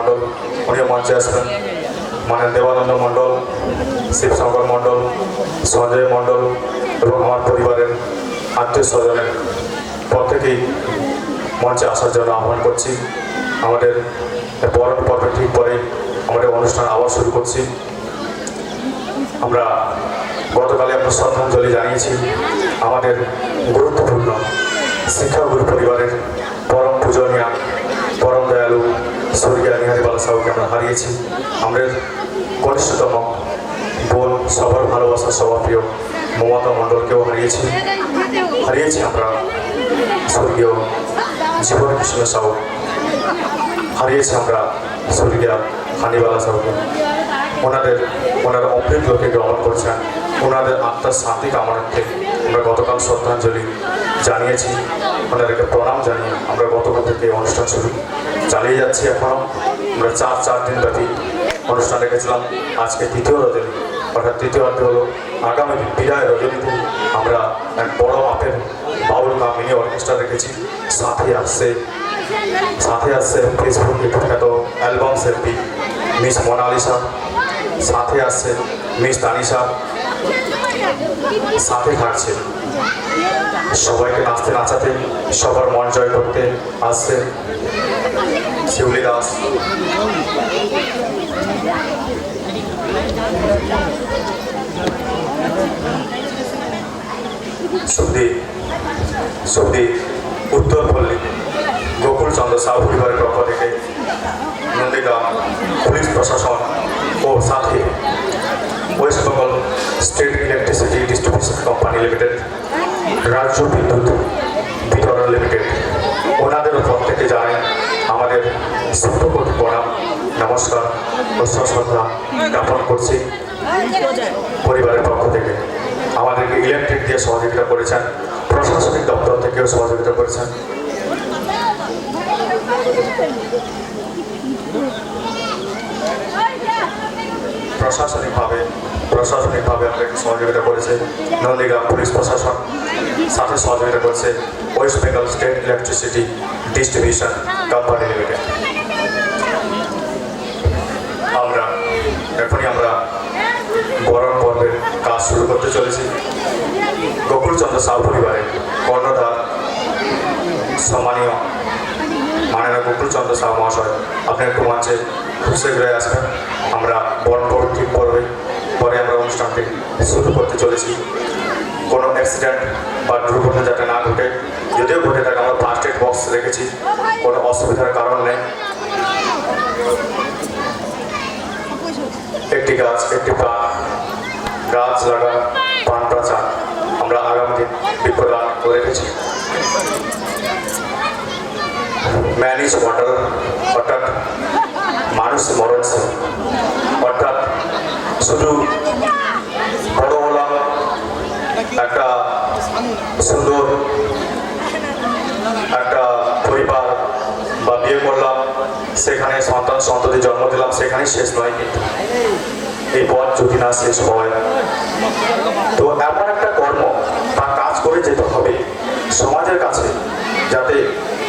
মণ্ডল উনিও মঞ্চে আসবেন, মানে দেবানন্দ মণ্ডল, শিবশঙ্কর মণ্ডল, সঞ্জয় মণ্ডল এবং আমার পরিবারের আত্মীয় স্বজনের প্রত্যেকেই মঞ্চে আসার জন্য আহ্বান করছি। আমাদের বরণ পর্বের ঠিক পরে আমাদের অনুষ্ঠান আবার শুরু করছি। আমরা গতকালে আমরা শ্রদ্ধাঞ্জলি জানিয়েছি আমাদের গুরুত্বপূর্ণ শিক্ষাগুরু পরিবারের পরম পূজনীয় পরম দয়ালু স্বর্গীয় নিহারিবালা সাহুকে আমরা হারিয়েছি। আমাদের কনিষ্ঠতম বোন, সবার ভালোবাসা, সবার প্রিয় মমতা মণ্ডলকেও হারিয়েছি আমরা স্বর্গীয় জীবন কৃষ্ণ সাহু, হারিয়েছি আমরা স্বর্গীয় হানিবালা সাহুকে। ওনারা অমৃত লোকে গ্রহণ করছেন, ওনাদের আত্মার শান্তি কামনার্থে আমরা গতকাল শ্রদ্ধাঞ্জলি জানিয়েছি, ওনাদেরকে প্রণাম জানিয়ে আমরা গতকাল থেকে অনুষ্ঠান শুরু চালিয়ে যাচ্ছি। এখনও আমরা চার দিন ব্যাপী অনুষ্ঠান রেখেছিলাম। আজকে তৃতীয় রজনী, অর্থাৎ তৃতীয় অর্থে হলো আগামী বিদায় রজনীতে আমরা এক বড় মাপের বাউল গান মিনি অর্কেস্ট্রা রেখেছি। সাথে আসছে ফেসবুকে বিখ্যাত অ্যালবাম শিল্পী মিস মোনালিসা, সাথে আসছে মিস তানিশা, সাথে থাকছে সবাইকে নাচতে নাচাতে সবার মন জয় করতে আসছে শিউলি দাস, সুখদীপ উত্তরপল্লী গোকুল চন্দ্র সাহু পরিবারের পক্ষ থেকে নন্দীগ্রাম পুলিশ প্রশাসন ও সাথে West Bengal state electricity distribution company limited, রাজ্য বিদ্যুৎ বিতরণ লিমিটেড, ওনাদের পক্ষ থেকে জানাই আমাদের শতকোটি প্রণাম, নমস্কার ও শ্রদ্ধা জ্ঞাপন করছি। পরিবারের পক্ষ থেকে আমাদেরকে ইলেকট্রিক দিয়ে সহযোগিতা করেছেন, প্রশাসনিক দপ্তর থেকেও সহযোগিতা করেছেন। প্রশাসনিকভাবে আমাদেরকে সহযোগিতা করেছে নন্দীগ্রাম পুলিশ প্রশাসন, সাথে সহযোগিতা করেছে West Bengal state electricity distribution company limited. আমরা বরণ পর্বের কাজ শুরু করতে চলেছি। গোকুলচন্দ্র সাহু পরিবারের কর্ণধার সম্মানীয় মাননীয় গোকুলচন্দ্র সাহু মহাশয়, আপনি একটু মঞ্চে খুব শীঘ্রই আসবেন। আমরা বরণ পর্ব ঠিক পরে আমরা অনুষ্ঠানটি শুরু করতে চলেছি। কোনো অ্যাক্সিডেন্ট বা দুর্ঘটনা যাতে না ঘটে, যদিও ঘটে থাকে আমরা ফার্স্ট এড বক্স রেখেছি, কোনো অসুবিধার কারণ নেই। একটি গাছ একটি প্রাণ, গাছ লাগা প্রাণ বাঁচান, আমরা আগামী দিন বিপ্রদান করে রেখেছি। ম্যান ইজ ওয়াটার, অর্থাৎ মানুষ মরণশীল, অর্থাৎ শুধু বড় হলাম, একটা সুন্দর একটা পরিবার বা বিয়ে করলাম, সেখানে সন্তান সন্ততি জন্ম দিলাম, সেখানেই শেষ নয়। কিন্তু এই পথ যদি না শেষ হয়, তো এমন একটা কর্ম বা কাজ করে যেতে হবে সমাজের কাছে, যাতে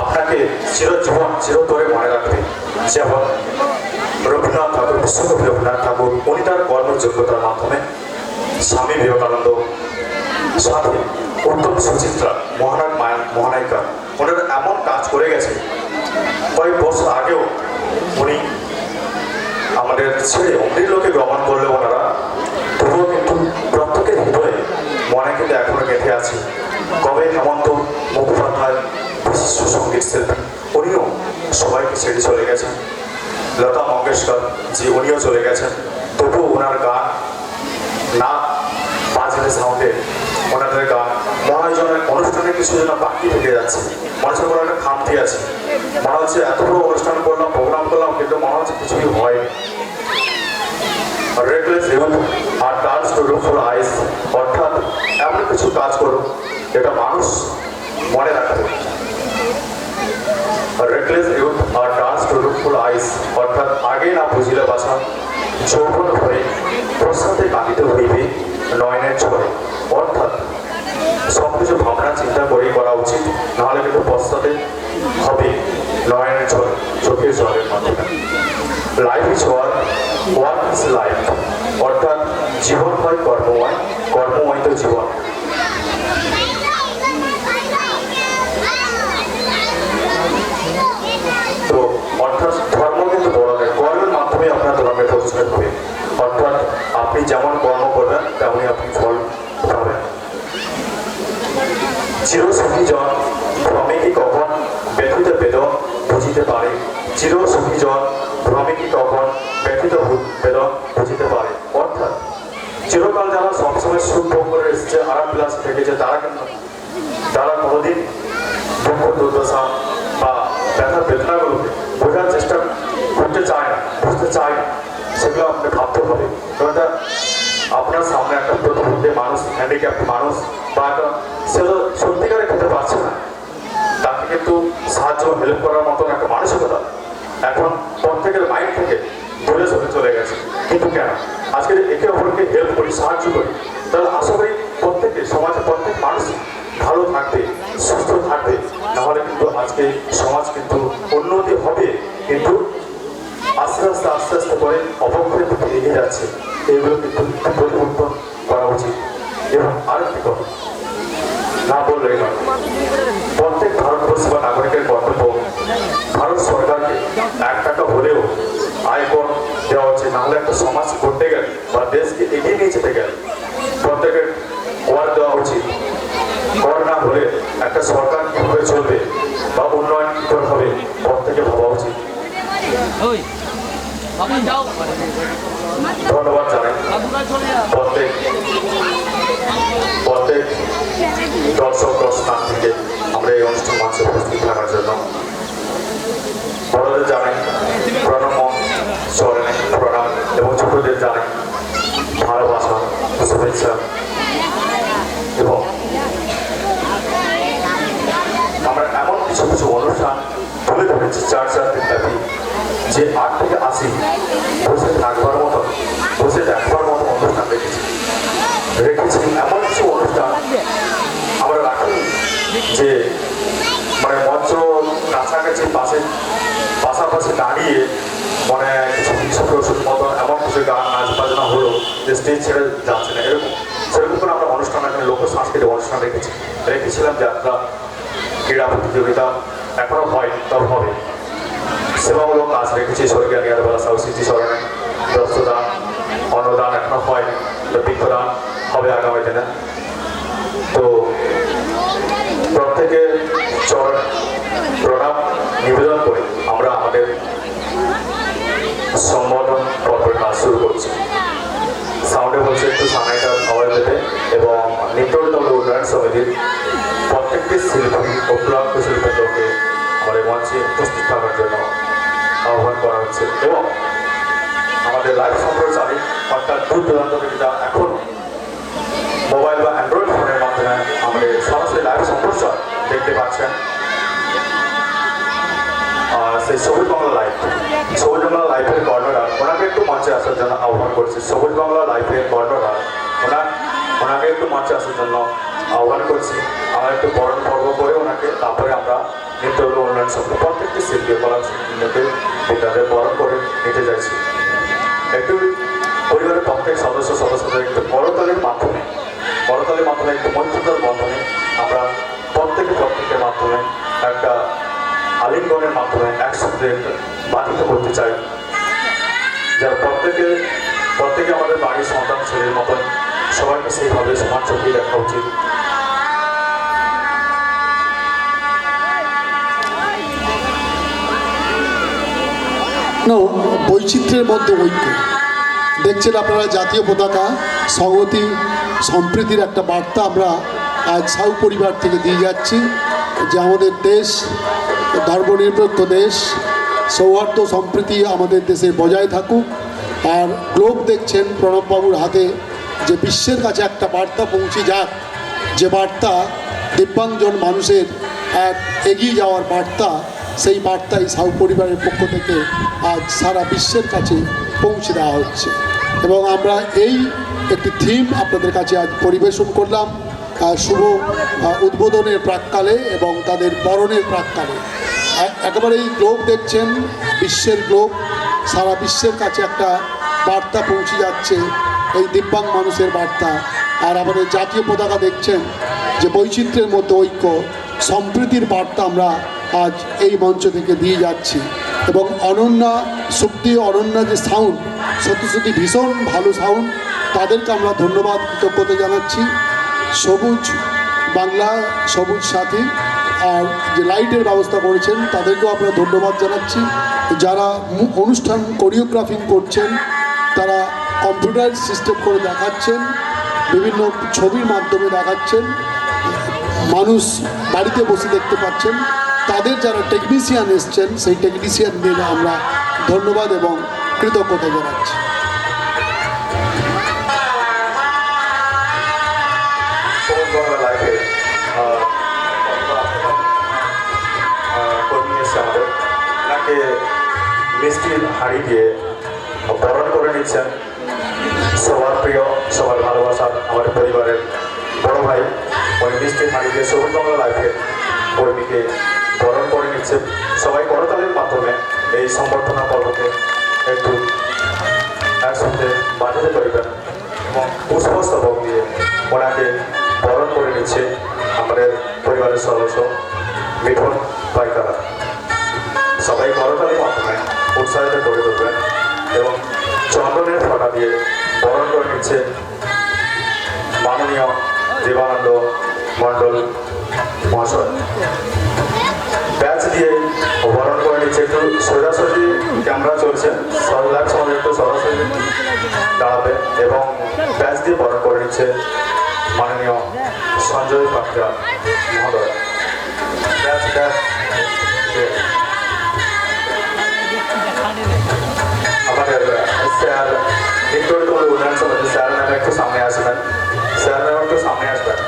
আপনাকে চিরজীবন চিরতরে মনে রাখবে। যেমন রবীন্দ্রনাথ ঠাকুর, বিশ্বকবি রবীন্দ্রনাথ ঠাকুর, উনি তার কর্মযোগ্যতার মাধ্যমে স্বামী বিবেকানন্দ, সাথে উত্তম সুচিত্রা মহানায়িকা, ওনারা এমন কাজ করে গেছে। কয়েক বছর আগেও উনি আমাদের ছেড়ে অমৃত লোকে গ্রহণ করলে ওনারা, তবুও কিন্তু প্রত্যেকের হৃদয়ে মনে কিন্তু এখনো গেঁথে আছে। কবে হেমন্ত মুখোপাধ্যায়, বিশিষ্ট সঙ্গীত শিল্পী, উনিও সবাইকে ছেড়ে চলে গেছেন। লতা মঙ্গেশকর জি, উনিও চলে গেছেন। তবুও ওনার গান না বাজলে সাউন্ডে ওনাদের গান মনে হয় যেন অনুষ্ঠানের কিছু যেন বাকি থেকে যাচ্ছে, মনে হচ্ছে কোনো একটা খামতি আছে। মনে হচ্ছে এত বড় অনুষ্ঠান করলাম, প্রোগ্রাম করলাম, কিন্তু মনে হচ্ছে কিছুই হয়। রেকলেস ইউথ আর টার্নস টু রুফুল আইস, অর্থাৎ এমন কিছু কাজ করুন যেটা মানুষ মনে রাখবে। রেকলেস ইউথ আর টার্নস টু রুফুল আইস, অর্থাৎ আগে না বুঝিলে বাসা, যৌবন হয়ে প্রসাদে কাঁদিতে হইবে নয়নের ঝড়ে, অর্থাৎ সবকিছু ভাবনা চিন্তা করেই করা উচিত, নাহলে কিন্তু পশ্চাতে হবে নয়নের ঝড়, চোখের ঝড়ের মাধ্যমে। Life is work, work is life, অর্থাৎ জীবন হয় কর্মময়, কর্মময় তো জীবন। তো অর্থাৎ ধর্ম কিন্তু বড় নয়, কর্মের মাধ্যমে আপনার ধর্মের প্রতিষ্ঠা হবে। অর্থাৎ আপনি যেমন কর্ম করবেন তেমনি আপনি ফল পাবেন। চিরসুখী জন ভ্রমে কি কখন ব্যথিত বেদ বুঝিতে পারে, চিরসুখী জন ভ্রমে কি কখন ব্যথিত বেদ বুঝিতে পারে। অর্থাৎ চিরকাল যারা সবসময় সুখ ভোগ করে এসেছে, আরাম বিলাস থেকেছে, তারা কিন্তু তারা কোনোদিন দুঃখ দুর্দশা বা ব্যথার বেদনাগুলোকে বোঝার চেষ্টা করতে চায় না, বুঝতে চায় না, সেগুলো আপনাকে ভাবতে হবে। কারণ আপনার সামনে একটা প্রতিবন্ধী মানুষ, হ্যান্ডিক্যাপ্ট মানুষ বা একটা সে সত্যিকারে খেতে পারছে না, তাকে কিন্তু সাহায্য হেল্প করার মতন একটা মানসিকতা এখন প্রত্যেকের মাইন্ড থেকে দূরে সরে চলে গেছে। কিন্তু কেন? আজকে একে অপরকে হেল্প করি, সাহায্য করি, তাহলে আশা করি প্রত্যেকে সমাজে প্রত্যেক মানুষ ভালো থাকবে, সুস্থ থাকবে। নাহলে কিন্তু আজকে সমাজ কিন্তু উন্নতি হবে, কিন্তু আস্তে আস্তে আস্তে আস্তে করে অবক্ষয়ের দিকে এগিয়ে যাচ্ছে। এইগুলো কিন্তু পরিবর্তন করা উচিত। এবং আরেকটি কথা না বললেই নয়, প্রত্যেক ভারতবর্ষী বা নাগরিকের কর্তব্য ভারত সরকারকে 1 টাকা হলেও আয়কর দেওয়া উচিত। নাহলে একটা সমাজ করতে গেলে বা দেশকে এগিয়ে নিয়ে যেতে গেলে প্রত্যেকের কর দেওয়া উচিত। কর না হলে একটা সরকার কীভাবে চলবে বা উন্নয়ন কী করে হবে প্রত্যেকে ভাবা উচিত। ধন্যবাদ জানাই প্রত্যেক দর্শক স্থান থেকে আমরা এই অনুষ্ঠান মঞ্চে উপস্থিত থাকার জন্য। বড়দের জানাই প্রণাম, চরণে প্রণাম, এবং ছোটদের জানাই ভালোবাসা, শুভেচ্ছা। এবং আমরা এমন কিছু কিছু অনুষ্ঠান তুলে ধরেছি 4 দিন ব্যাপী, যে 8 থেকে 80 বসে থাকবার মতো, বসে দেখবার মতো অনুষ্ঠান রেখেছি। এমন কিছু অনুষ্ঠান আমরা রাখি যে মানে মঞ্চ কাছাকাছি পাশাপাশি দাঁড়িয়ে মানে কিছু ওষুধ মতো এমন কিছু গান নাচ বাজনা হলো যে স্টেজ ছেড়ে যাচ্ছে না, সেরকম করে আমরা অনুষ্ঠান এখানে লোক সাংস্কৃতিক অনুষ্ঠান রেখেছিলাম। যাত্রা, ক্রীড়া প্রতিযোগিতা এখনো হয়, তবে হবে। সেবামূলক কাজ রেখেছি, স্বর্গীয় নিয়ারবেলা সাউ স্মৃতি স্মরণে রক্তদান, অন্নদান এখনো হয়, বৃক্ষদান হবে আগামী দিনে। তো প্রত্যেকে চরণ প্রণাম নিবেদন করে আমরা আমাদের সম্বোধন পর্বের কাজ শুরু করছি। সাউন্ডে বলছে একটু সানাইটার আওয়াজ দেবে, এবং নিত্যতম উন্নয়ন সমিতির প্রত্যেকটি শিল্পী ও প্রাপ্ত শিল্পীদেরকে আমাদের মঞ্চে উপস্থিত থাকার জন্য আহ্বান করা হচ্ছে। এবং আমাদের লাইভ সম্প্রচারে অর্থাৎ দূর দূরান্ত থেকে যা এখন মোবাইল বা অ্যান্ড্রয়েড ফোনের মাধ্যমে আমাদের সরাসরি লাইভ সম্প্রচার দেখতে পাচ্ছেন, সেই সবুজ বাংলা লাইফের কর্ণধার ওনাকে একটু মঞ্চে আসার জন্য আহ্বান করছি। সবুজ বাংলা লাইফের কর্ণধার ওনাকে একটু মঞ্চে আসার জন্য আহ্বান করছি। আমরা একটু বরণ পর্ব করে ওনাকে, তারপরে আমরা নৃত্য উন্নয়ন সমিতি প্রত্যেকটি শিল্পী কলা শিল্পীকে তাদের বরণ করে নিতে চাইছি। একটু পরিবারের প্রত্যেক সদস্যদের একটু করতালির মাধ্যমে একটু মৈত্রতার বন্ধনে আমরা প্রত্যেকের মাধ্যমে একটা আলিঙ্গনের মাধ্যমে একসাথে বাধিত করতে চাই, যার প্রত্যেকে আমাদের বাড়ির সন্তান ছেলের মতন সবাইকে সেইভাবে সমান চোখেই দেখা উচিত। বৈচিত্র্যের মধ্যে ঐক্য দেখছেন আপনারা। জাতীয় পতাকা, সংহতি, সম্প্রীতির একটা বার্তা আমরা আজ সাউ পরিবার থেকে দিয়ে যাচ্ছি, যে আমাদের দেশ ধর্মনিরপেক্ষ দেশ, সৌহার্দ্য সম্প্রীতি আমাদের দেশে বজায় থাকুক। আর গ্লোব দেখছেন প্রণববাবুর হাতে, যে বিশ্বের কাছে একটা বার্তা পৌঁছে যাক, যে বার্তা দিব্যাঙ্গজন মানুষের এক এগিয়ে যাওয়ার বার্তা, সেই বার্তাই সাউ পরিবারের পক্ষ থেকে আজ সারা বিশ্বের কাছে পৌঁছে দেওয়া হচ্ছে। এবং আমরা এই একটি থিম আপনাদের কাছে আজ পরিবেশন করলাম শুভ উদ্বোধনের প্রাক্কালে এবং তাদের বরণের প্রাক্কালে। একেবারেই গ্লোব দেখছেন, বিশ্বের গ্লোব, সারা বিশ্বের কাছে একটা বার্তা পৌঁছে যাচ্ছে, এই দিব্যাঙ্গ মানুষের বার্তা। আর আমাদের জাতীয় পতাকা দেখছেন যে বৈচিত্র্যের মধ্যে ঐক্য, সম্প্রীতির বার্তা আমরা আজ এই মঞ্চ থেকে দিয়ে যাচ্ছি। এবং অনন্যা সুপ্তি, অনন্যা যে সাউন্ড, সত্যি সত্যি ভীষণ ভালো সাউন্ড, তাদেরকে আমরা ধন্যবাদ কৃতজ্ঞতা জানাচ্ছি। সবুজ বাংলা, সবুজ সাথী আর যে লাইটের ব্যবস্থা করেছেন তাদেরকেও আমরা ধন্যবাদ জানাচ্ছি। যারা অনুষ্ঠান কোরিওগ্রাফিং করছেন তারা কম্পিউটার সিস্টেম করে দেখাচ্ছেন, বিভিন্ন ছবির মাধ্যমে দেখাচ্ছেন, মানুষ বাড়িতে বসে দেখতে পাচ্ছেন। তাদের যারা টেকনিশিয়ান এসছেন সেই টেকনিশিয়ানদের আমরা ধন্যবাদ এবং কৃতজ্ঞতা জানাচ্ছি। মিষ্টির হাড়ি দিয়ে বরণ করে নিচ্ছেন সবার প্রিয়, সবার ভালোবাসার আমাদের পরিবারের বড় ভাই। ওই মিষ্টির হাড়ি দিয়ে সবুজ বাংলা লাইফের কর্মীকে বরণ করে নিচ্ছে। সবাই করতালির মাধ্যমে এই সংবর্ধনা পর্বকে একটু একসাথে বাঁধাতে পারবেন এবং পুষ্পস্তবক দিয়ে ওনাকে বরণ করে নিচ্ছে আমাদের পরিবারের সদস্য মিঠুন পাইকারা। সবাই করতালির মাধ্যমে উৎসাহিত করে তুলবেন এবং চন্দনের ফটা দিয়ে বরণ করে নিচ্ছে মাননীয় দেবানন্দ মণ্ডল মহাশয়। ব্যাচ দিয়ে বরণ করে নিচ্ছে। একটু সোজাসুজি ক্যামেরা চলছে, লাইভ সময় একটু সরাসরি দাঁড়াবে এবং ব্যাচ দিয়ে বরণ করে নিচ্ছে মাননীয় সঞ্জয় পাত্রা মহোদয়। ব্যাচ আমাদের স্যার নিত্যরিত উন্নয়ন সমিতি স্যার ম্যাম একটু সামনে আসবেন, স্যার ম্যাম একটু সামনে আসবেন।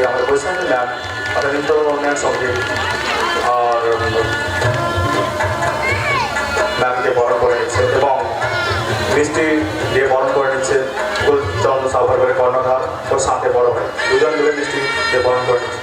আমাদের বৈশাখী ম্যাম, আমাদের নিত্য উন্নয়ন সমিতি আর ম্যামকে বরণ করে নিচ্ছে এবং মিষ্টি দিয়ে বরণ করে নিচ্ছে চন্দ্র সাউভার কর্ণধার ওর সাথে বড় ভাই, দুজন মিলে মিষ্টি দিয়ে বরণ করে নিচ্ছে।